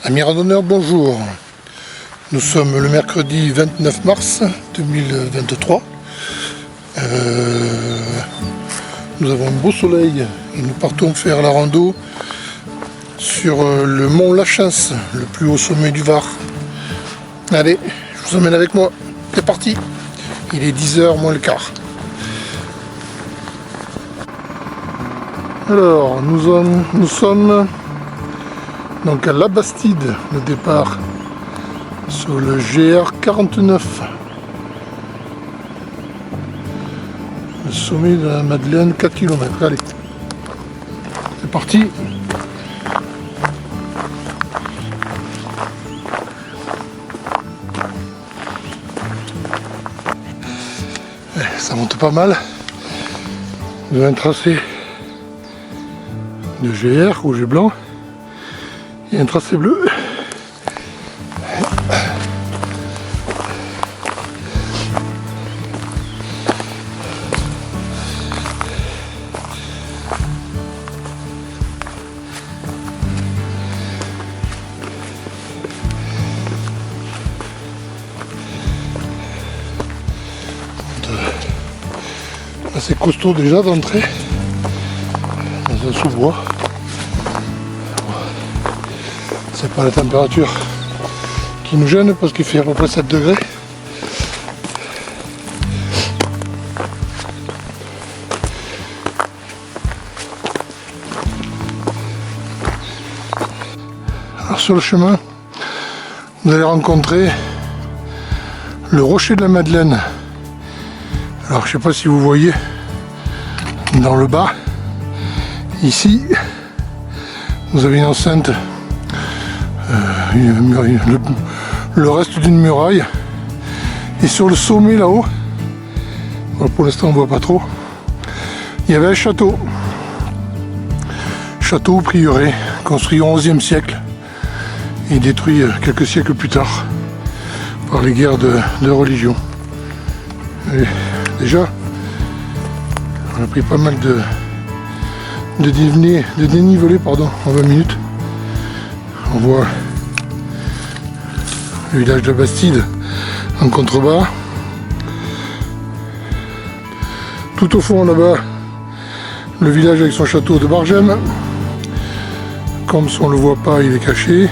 Amis randonneurs, bonjour. Nous sommes le mercredi 29 mars 2023. Nous avons un beau soleil et nous partons faire la rando sur le mont Lachance, le plus haut sommet du Var. Allez, je vous emmène avec moi. C'est parti. Il est 10h moins le quart. Alors, nous sommes donc à La Bastide, le départ sur le GR 49. Le sommet de la Madeleine, 4 km. Allez, c'est parti. Ça monte pas mal. Vous avez un tracé de GR, rouge et blanc. Il y a un tracé bleu. Assez costaud déjà d'entrée dans un sous-bois. C'est pas la température qui nous gêne parce qu'il fait à peu près 7 degrés. Alors sur le chemin, vous allez rencontrer le rocher de la Madeleine. Alors je sais pas si vous voyez dans le bas, ici, vous avez une enceinte, le reste d'une muraille, et sur le sommet là-haut, pour l'instant on voit pas trop, il y avait un château prieuré, construit au XIe siècle et détruit quelques siècles plus tard par les guerres de religion. Et déjà, on a pris pas mal de dénivelé en 20 minutes. On voit le village de la Bastide en contrebas. Tout au fond là-bas, le village avec son château de Bargem. Comme si on ne le voit pas, il est caché.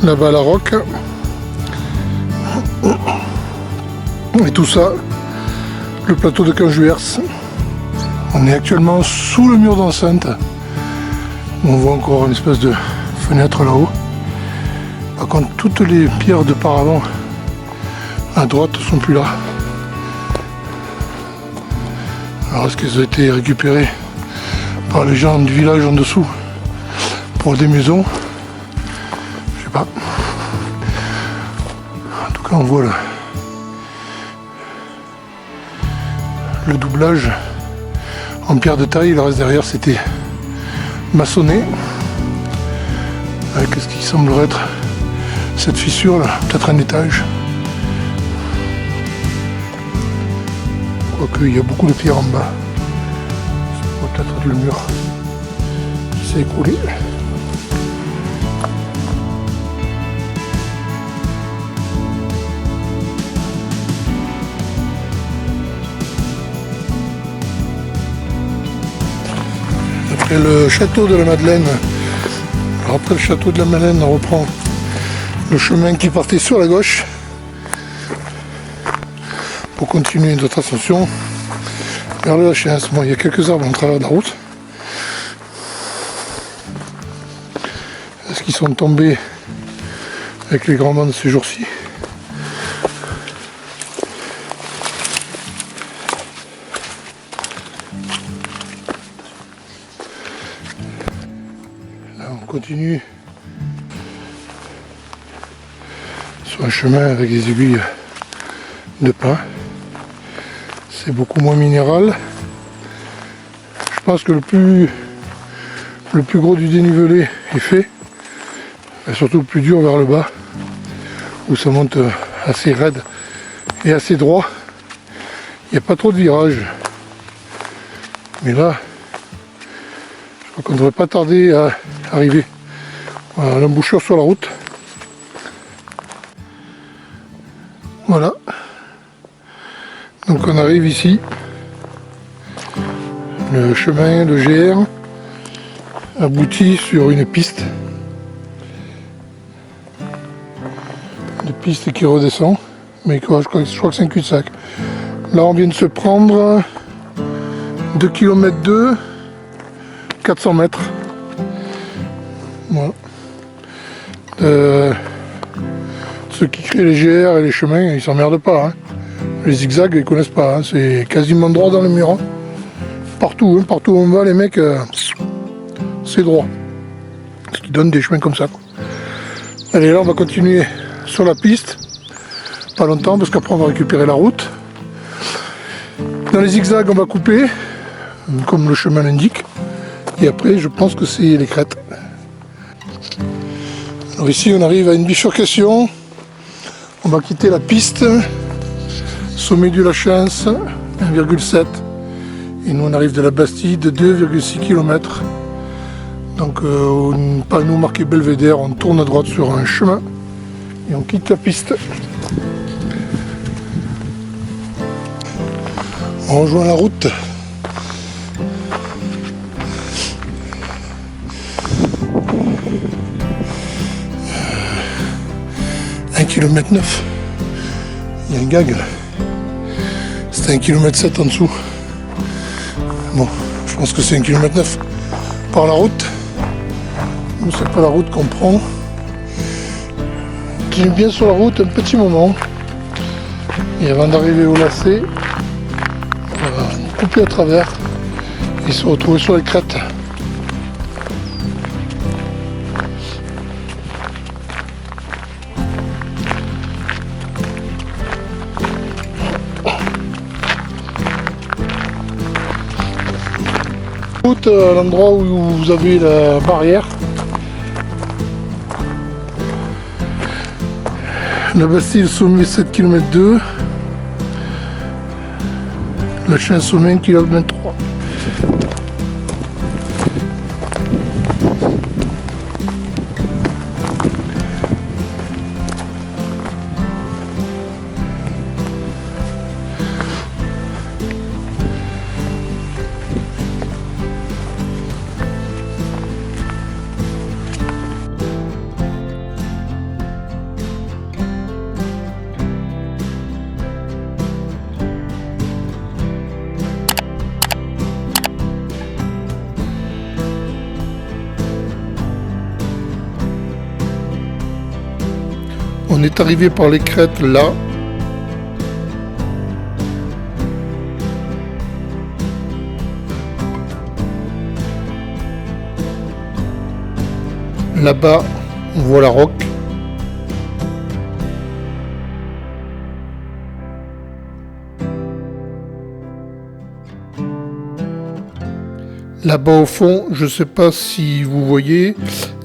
Là-bas la roque. Et tout ça, le plateau de Canjuers. On est actuellement sous le mur d'enceinte. On voit encore une espèce de fenêtre là-haut. Par contre, toutes les pierres de par avant à droite sont plus là. Alors est-ce qu'elles ont été récupérées par les gens du village en dessous pour des maisons? Je sais pas. En tout cas, on voit là le doublage en pierre de taille. Le reste derrière c'était maçonné avec ce qui semblerait être cette fissure là, peut-être un étage. Quoique il y a beaucoup de pierres en bas. C'est peut-être du mur qui s'est écroulé. Le château de la Madeleine. Alors après le château de la Madeleine, on reprend le chemin qui partait sur la gauche pour continuer notre ascension vers le Lachance. Bon, il y a quelques arbres en travers de la route. Est-ce qu'ils sont tombés avec les grands vents de ces jours-ci? On continue sur un chemin avec des aiguilles de pin. C'est beaucoup moins minéral. Je pense que le plus gros du dénivelé est fait. Et surtout le plus dur vers le bas, où ça monte assez raide et assez droit. Il n'y a pas trop de virages. Mais là, Donc on ne devrait pas tarder à arriver à l'embouchure sur la route. Voilà. Donc on arrive ici. Le chemin de GR aboutit sur une piste. Une piste qui redescend. Mais quoi, je crois que c'est un cul-de-sac. Là on vient de se prendre 2 km 2, 400 mètres. Voilà. Ceux qui créent les GR et les chemins, ils s'emmerdent pas. Hein. Les zigzags, ils connaissent pas. Hein. C'est quasiment droit dans le mur. Hein. Partout, partout où on va, les mecs, c'est droit. Ce qui donne des chemins comme ça. Quoi. Allez, là, on va continuer sur la piste. Pas longtemps, parce qu'après, on va récupérer la route. Dans les zigzags, on va couper, comme le chemin l'indique. Et après, je pense que c'est les crêtes. Alors ici, on arrive à une bifurcation. On va quitter la piste. Sommet du Lachance, 1,7. Et nous, on arrive de la Bastille de 2,6 km. Donc, au panneau marqué Belvédère, on tourne à droite sur un chemin. Et on quitte la piste. On rejoint la route. « 1,9 km. Il y a un gag là. C'était 1,7 km en dessous. Bon, je pense que c'est 1,9 km par la route. Nous, c'est pas la route qu'on prend. J'aime bien sur la route un petit moment. Et avant d'arriver au lacet, on va couper à travers et se retrouver sur les crêtes. À l'endroit où vous avez la barrière. La Bastille sommet 7 km 2. Le chien sommet 1 km 3. On est arrivé par les crêtes là. Là-bas, on voit la roque. Là-bas au fond, je ne sais pas si vous voyez,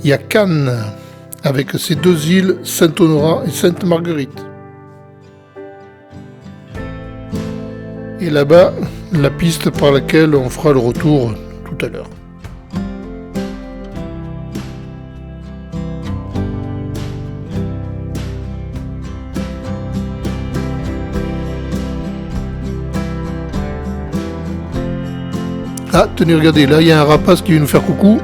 il y a Cannes, avec ces deux îles, Saint-Honorat et Sainte-Marguerite. Et là-bas, la piste par laquelle on fera le retour tout à l'heure. Ah, tenez, regardez, là il y a un rapace qui vient nous faire coucou.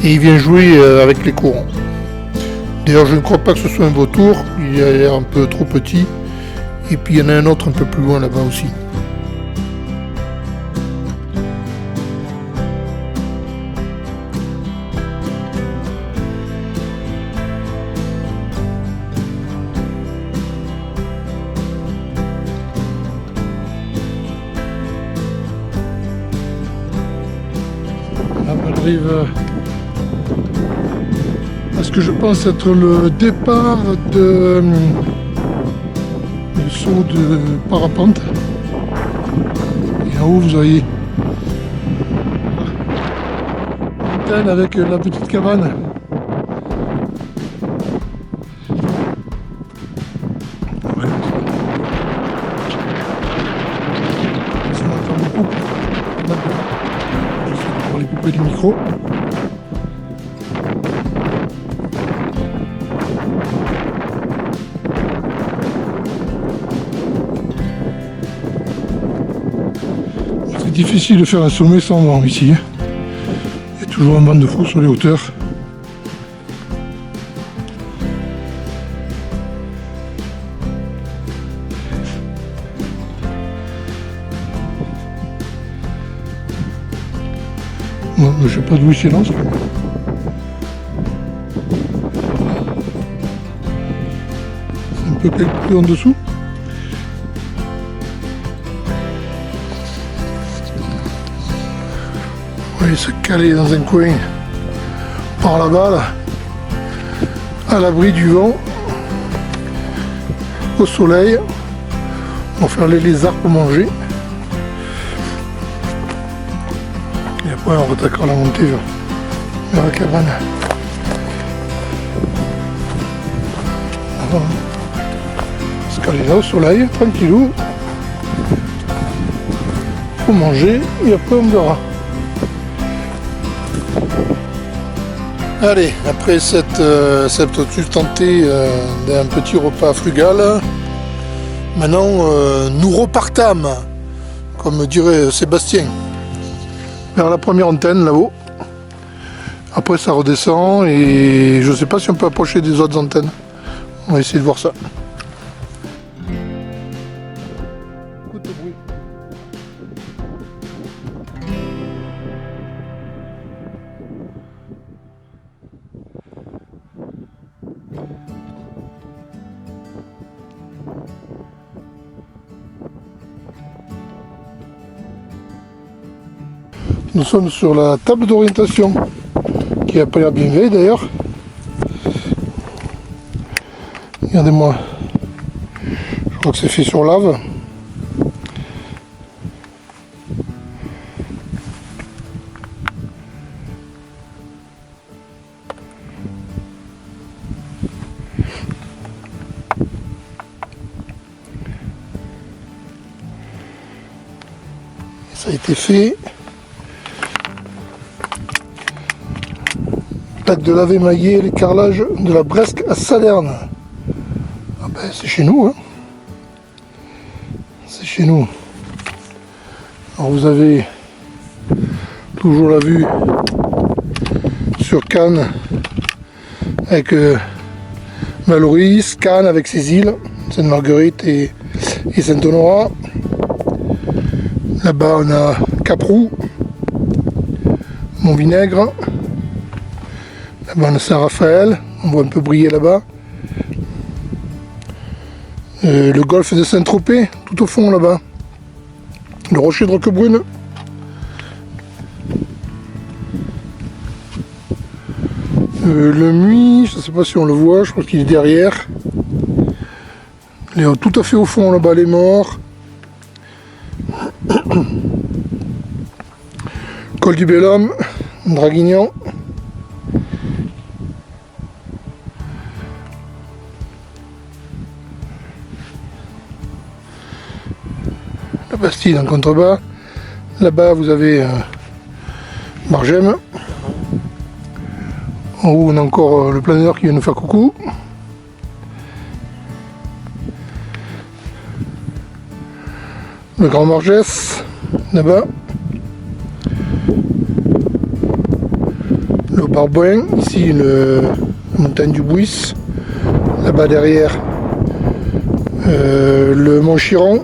Et il vient jouer avec les courants. D'ailleurs, je ne crois pas que ce soit un vautour, il a l'air un peu trop petit. Et puis il y en a un autre un peu plus loin là-bas aussi. Là, on arrive à ce que je pense être le départ du saut de parapente. Et en haut, vous voyez la montagne avec la petite cabane. micro. C'est difficile de faire un sommet sans vent ici. Il y a toujours un vent de fou sur les hauteurs. Non, je sais pas d'où il s'élance. C'est un peu plus en dessous. On va se caler dans un coin par là-bas, là, à l'abri du vent, au soleil. On va faire les lézards pour manger. Et après on retraquera la montée vers la cabane. Alors, on se caler là au soleil, tranquillou, pour manger et après on verra. Allez, après cette tentée d'un petit repas frugal, maintenant nous repartâmes, comme dirait Sébastien, vers la première antenne là-haut. Après ça redescend et je ne sais pas si on peut approcher des autres antennes. On va essayer de voir ça. Écoute le bruit. Nous sommes sur la table d'orientation, qui a pas l'air bien vieille d'ailleurs. Regardez-moi, je crois que c'est fait sur lave. Ça a été fait. Plaque de lave émaillée, les carrelages de la Bresque à Salerne. Ah ben c'est chez nous, hein. C'est chez nous. Alors vous avez toujours la vue sur Cannes avec Valoris, Cannes avec ses îles, Sainte-Marguerite et Saint-Honorat. Là-bas on a Caproux, Montvinaigre. Là-bas on a Saint-Raphaël, on voit un peu briller là-bas. Le golfe de Saint-Tropez, tout au fond là-bas. Le rocher de Roquebrune. Le Muy, je ne sais pas si on le voit, je crois qu'il est derrière. Il est tout à fait au fond là-bas, les Morts. Col du Bel Homme, Draguignan. La Bastille en contrebas. Là-bas vous avez Bargème. En haut on a encore le planeur qui vient nous faire coucou. Le Grand Margès, là-bas. Le Barbouin, ici la montagne du Bouis. Là-bas derrière le Mont Chiron.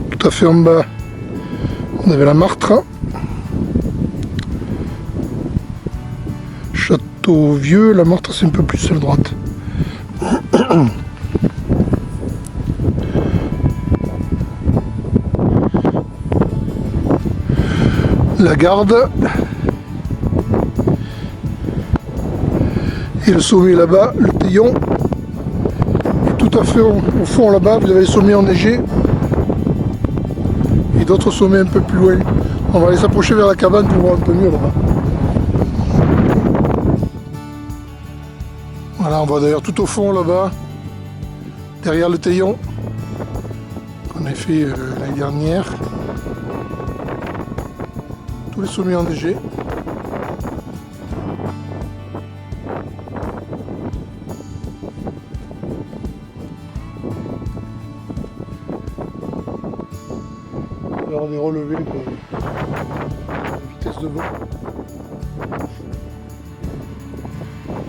Tout à fait en bas on avait la Martre. Château Vieux, la Martre c'est un peu plus à la droite. La Garde. Et le sommet là-bas, le Théon. Et tout à fait au fond là-bas, vous avez les sommets enneigés. Et d'autres sommets un peu plus loin. On va aller s'approcher vers la cabane pour voir un peu mieux là-bas. Voilà, on va d'ailleurs tout au fond là-bas, derrière le Théon, qu'on a fait l'année dernière. Tous les sommets enneigés. faire des relevés de vitesse de l'eau.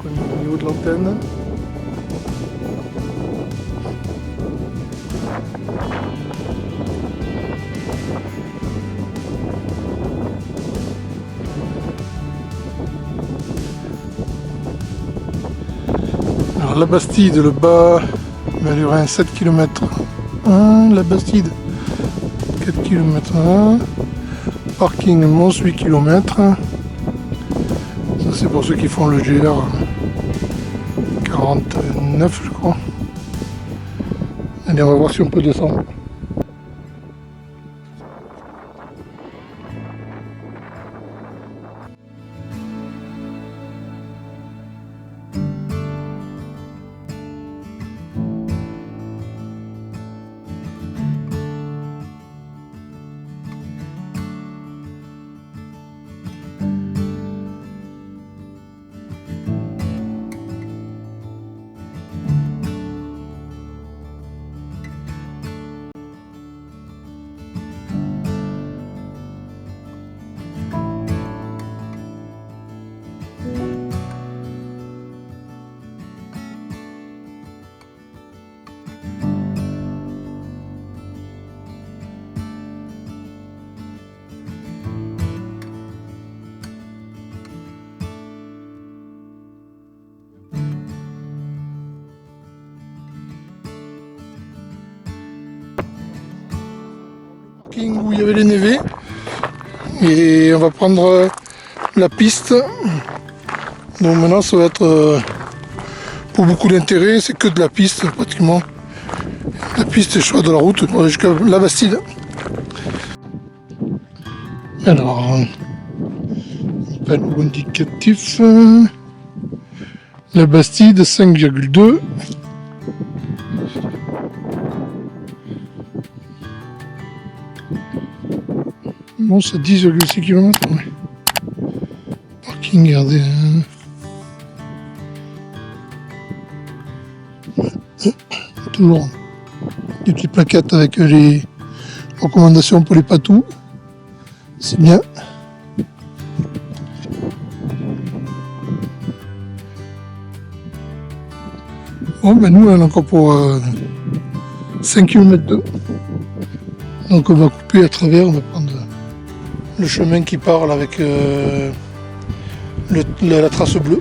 Au niveau de l'antenne. Alors la Bastide, le bas va durer un 7 km. La Bastide, 4 km. Parking Mons, 8 km. Ça c'est pour ceux qui font le GR 49 je crois. Allez, on va voir si on peut descendre. Où il y avait les névés et on va prendre la piste. Donc maintenant ça va être pour beaucoup d'intérêt, c'est que de la piste pratiquement. La piste est choix de la route pour aller jusqu'à la Bastide. Alors panneau indicatif, la Bastide 5,2. Bon, c'est 10,6 km. Ouais. Parking, regardez. Toujours des petites plaquettes avec les recommandations pour les patous. C'est bien. Bon, ben nous, on est encore pour 5 km 2. Donc on va couper à travers, on va prendre le chemin qui part avec la trace bleue.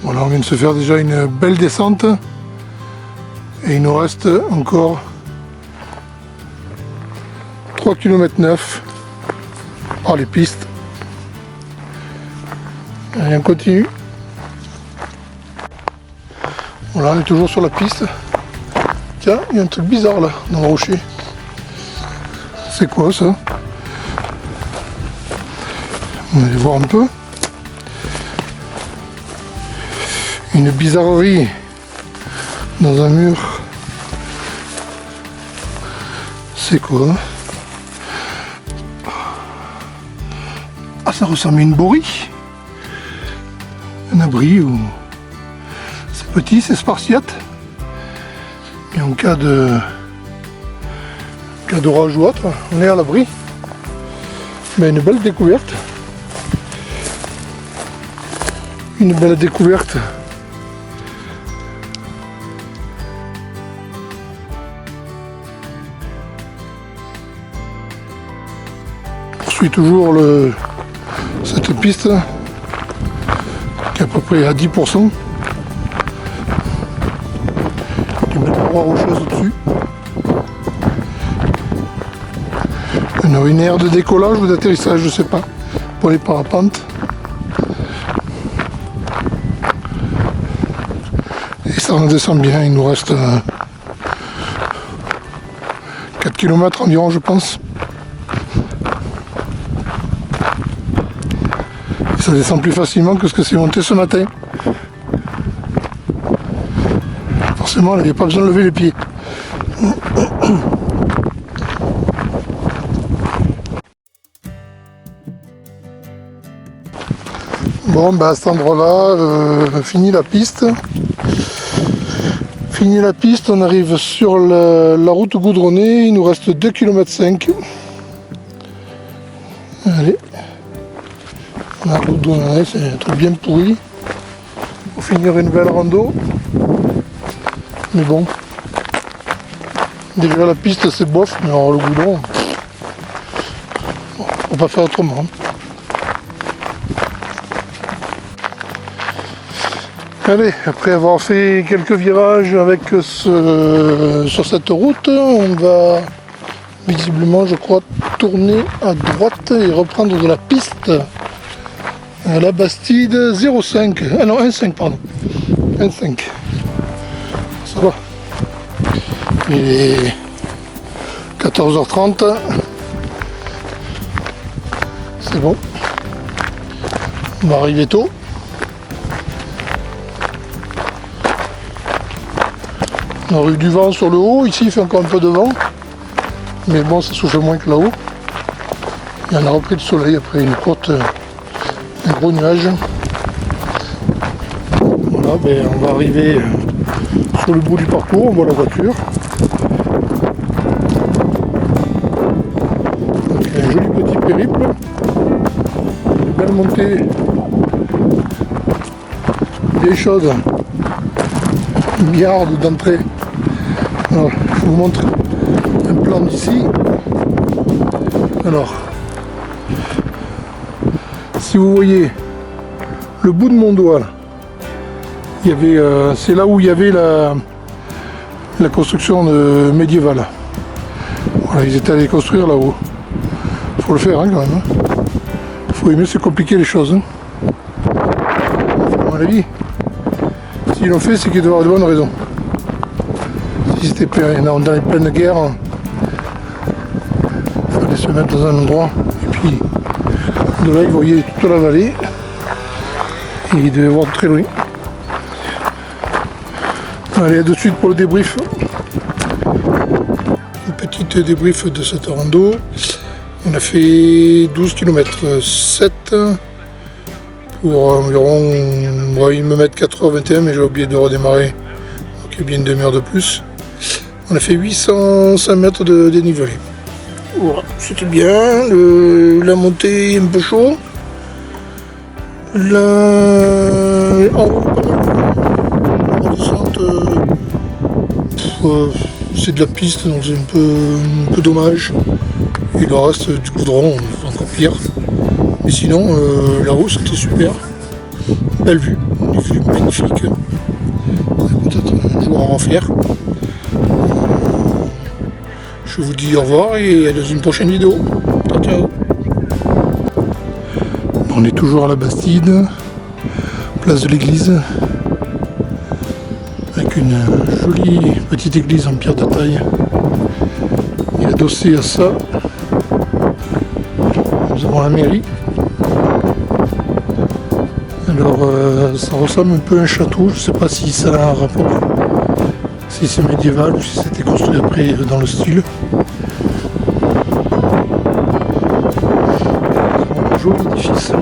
Voilà, on vient de se faire déjà une belle descente et il nous reste encore 3 km 9 par les pistes. Allez, on continue. Voilà, on est toujours sur la piste. Tiens, il y a un truc bizarre là, dans le rocher. C'est quoi ça? On va aller voir un peu. Une bizarrerie dans un mur. C'est quoi? Ah, ça ressemble à une bourrie. Un abri où c'est petit, c'est spartiate. Et en cas d'orage ou autre, on est à l'abri. Mais une belle découverte. Une belle découverte. On poursuit toujours cette piste qui est à peu près à 10%. Une belle paroi rocheuse au-dessus. Une aire de décollage ou d'atterrissage, je sais pas, pour les parapentes. Et ça on descend bien, il nous reste 4 km environ je pense. Et ça descend plus facilement que ce que c'est monté ce matin. Forcément, il n'y avait pas besoin de lever les pieds. Bon, bah à cet endroit-là, fini la piste. On arrive sur la route goudronnée, il nous reste 2,5 km. Allez. On a route d'où on est, c'est un truc bien pourri. Pour finir une belle rando. Mais bon. Déjà la piste c'est bof, mais alors le goudron, bon, faut pas faire autrement. Allez, après avoir fait quelques virages avec sur cette route, on va visiblement, je crois, tourner à droite et reprendre de la piste à la Bastide 05. Ah non, 1,5 pardon. 1,5. Ça va. Il est 14h30. C'est bon. On va arriver tôt. On a eu du vent sur le haut. Ici, il fait encore un peu de vent. Mais bon, ça souffle moins que là-haut. Et on a repris le soleil après un gros nuage. Voilà, ben, on va arriver sur le bout du parcours. On voit la voiture. Donc, un joli petit périple. Une belle montée. Vieille chaude. Bien hard d'entrée. Alors, je vous montre un plan d'ici. Alors, si vous voyez le bout de mon doigt, là, il y avait, c'est là où il y avait la construction médiévale. Voilà, ils étaient allés construire là-haut. Faut le faire hein, quand même. Faut aimer, c'est compliqué les choses. Hein. À mon avis, s'ils l'ont fait, c'est qu'ils doivent avoir de bonnes raisons. Si c'était dans les pleines guerres, il fallait se mettre dans un endroit. Et puis, de là, ils voyaient toute la vallée. Et ils devaient voir très loin. Allez, à de suite pour le débrief. Une petite débrief de cette rando. On a fait 12 km 7 pour environ, il me met 4h21 mais j'ai oublié de redémarrer, donc il y a bien une demi-heure de plus. On a fait 805 mètres de dénivelé. Voilà, c'était bien, la montée un peu chaud. En haut, la descente, c'est de la piste, donc c'est un peu dommage. Et le reste du goudron, encore pire. Mais sinon, là-haut, c'était super. Belle vue, une vue magnifique. Peut-être un jour en refaire. Je vous dis au revoir et à dans une prochaine vidéo. Ciao, ciao. On est toujours à la Bastide, place de l'église, avec une jolie petite église en pierre de taille. Et adossé à ça, nous avons la mairie. Alors ça ressemble un peu à un château, je ne sais pas si ça a un rapport, si c'est médiéval ou si c'était construit après dans le style. Un joli édifice.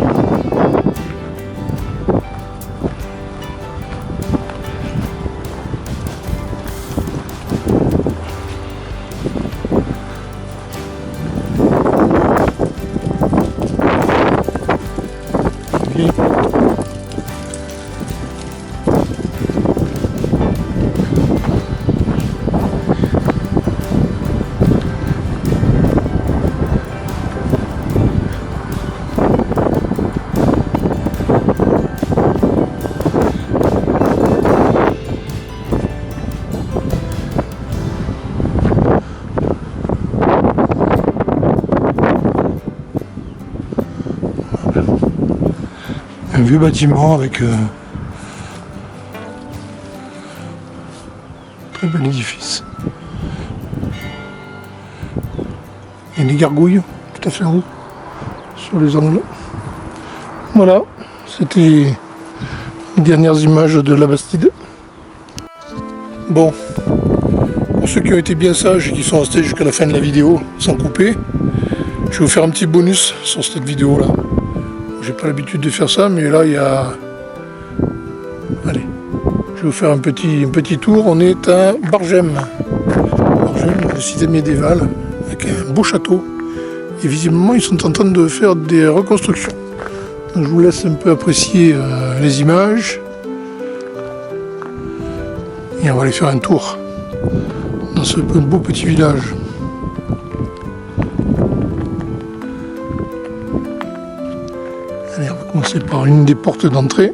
Un vieux bâtiment avec très bel édifice. Il y a des gargouilles tout à fait en haut sur les angles. Voilà, c'était les dernières images de la Bastide. Bon, pour ceux qui ont été bien sages et qui sont restés jusqu'à la fin de la vidéo sans couper, je vais vous faire un petit bonus sur cette vidéo là. J'ai pas l'habitude de faire ça, mais là il y a... Allez, je vais vous faire un petit tour. On est à Bargem. Bargem, une cité médiévale, avec un beau château Et visiblement, ils sont en train de faire des reconstructions. Donc, je vous laisse un peu apprécier les images. Et on va aller faire un tour dans ce beau petit village. Allez, on va commencer par une des portes d'entrée.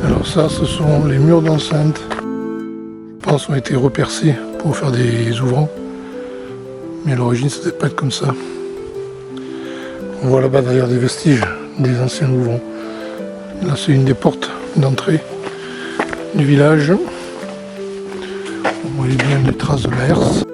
Alors ça, ce sont les murs d'enceinte. Je pense ont été repercés pour faire des ouvrants. Mais à l'origine, ça ne devait pas être comme ça. On voit là-bas d'ailleurs des vestiges des anciens ouvrants. Là, c'est une des portes d'entrée du village. On voit bien les traces de la herse.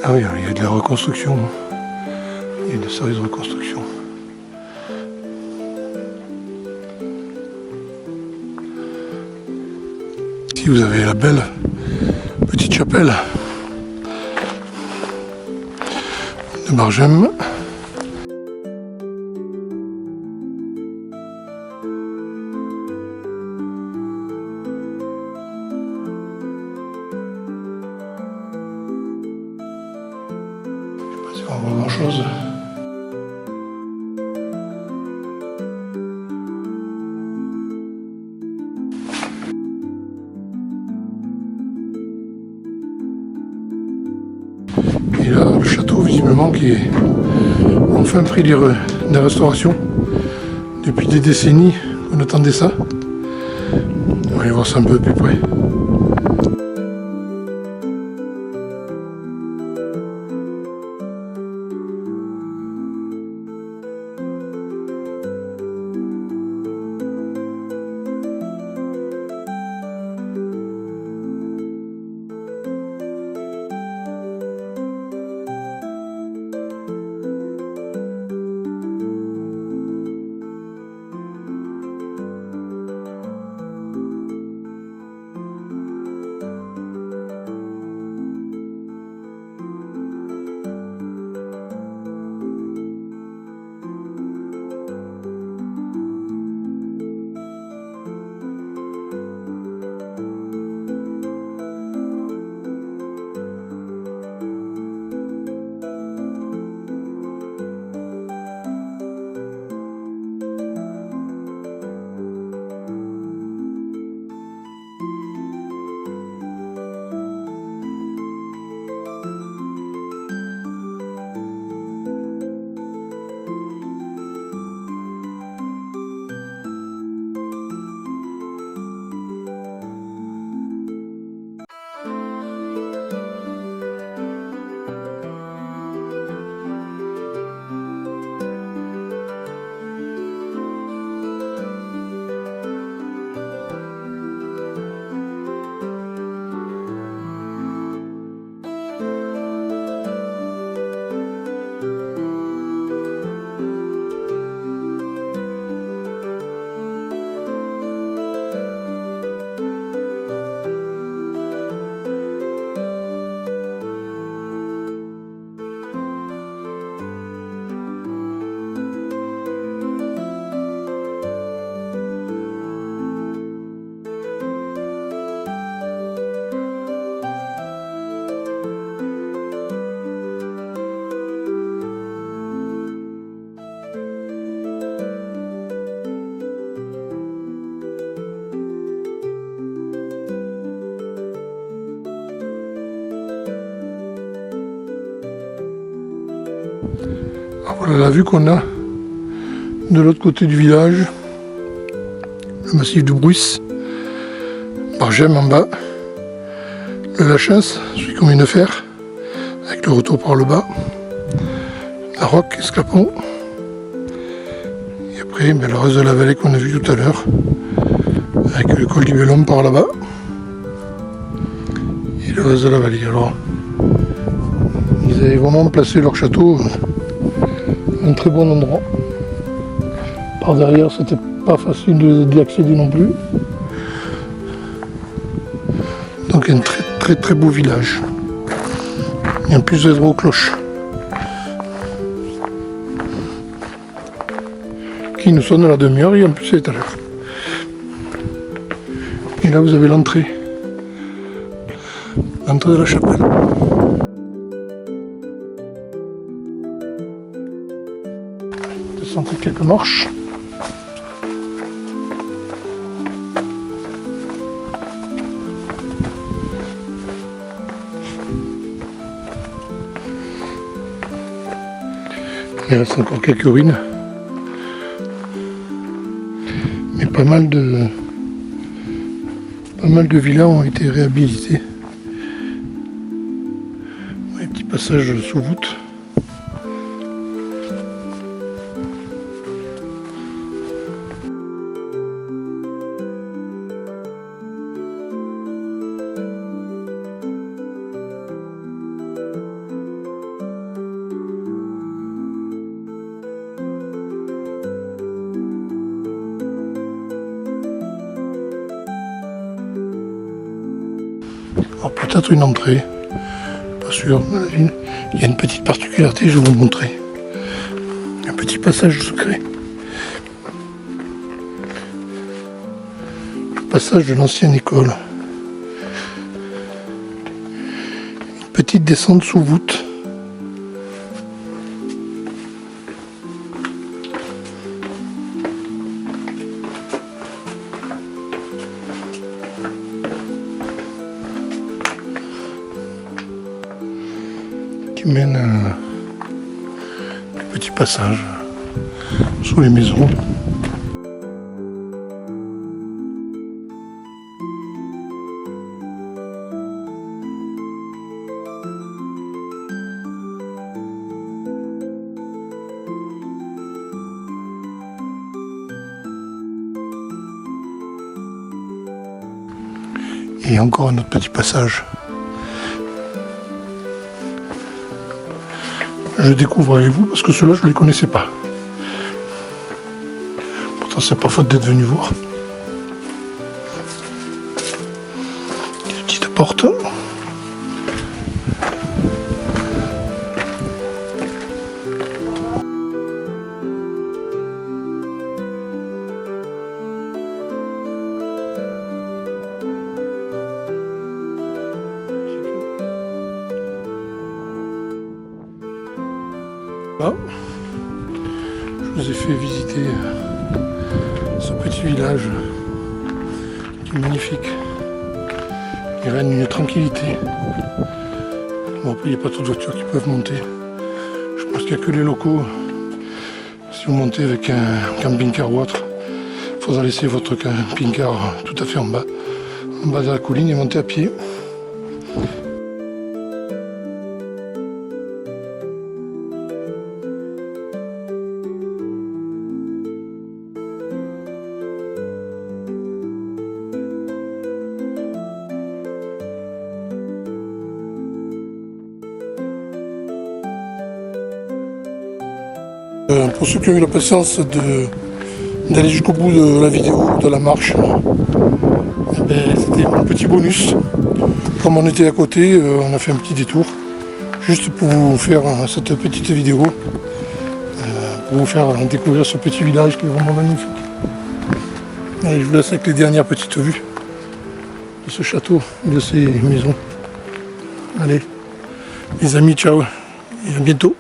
Ah oui, il y a de la reconstruction. Il y a de sérieuses reconstructions. Ici vous avez la belle petite chapelle de Bargem. Je sais pas si on voit grand chose. Et là, le château, visiblement, qui est enfin pris des restaurations. Depuis des décennies, on attendait ça. On va aller voir ça un peu plus près. Voilà la vue qu'on a de l'autre côté du village, le massif de Bruisse, Bargem en bas, le Lachens, celui qu'on vient de faire, avec le retour par le bas, la Roque, Esclapon, l'entrée, le reste de la vallée qu'on a vu tout à l'heure, avec le col du Bel-Homme par là-bas, et le reste de la vallée. Alors, ils avaient vraiment placé leur château à un très bon endroit. Par derrière, c'était pas facile d'y accéder non plus. Donc un très beau village. Et en plus d'être aux cloches. Qui nous sonne à la demi-heure et en plus c'est à l'heure. Et là vous avez l'entrée. L'entrée de la chapelle. Descendez quelques marches. Il reste encore quelques ruines. Mais pas mal de villas ont été réhabilités. Un petit passage sous voûte. Alors peut-être une entrée, pas sûr, dans la ville. Il y a une petite particularité, je vais vous montrer. Un petit passage secret. Le passage de l'ancienne école. Une petite descente sous voûte. Qui mène à un petit passage sous les maisons. Et encore un autre petit passage. Je découvre avec vous parce que ceux-là je ne les connaissais pas. Pourtant c'est pas faute d'être venu voir. Des petites portes. Là, je vous ai fait visiter ce petit village qui est magnifique. Il règne une tranquillité. Bon, après, il n'y a pas toutes les voitures qui peuvent monter. Je pense qu'il n'y a que les locaux. Si vous montez avec un camping-car ou autre, il faudra laisser votre camping-car tout à fait en bas de la colline et monter à pied. Pour ceux qui ont eu la patience d'aller jusqu'au bout de la vidéo, de la marche, c'était un petit bonus. Comme on était à côté, on a fait un petit détour, juste pour vous faire cette petite vidéo, pour vous faire découvrir ce petit village qui est vraiment magnifique. Allez, je vous laisse avec les dernières petites vues de ce château, de ces maisons. Allez, les amis, ciao, et à bientôt.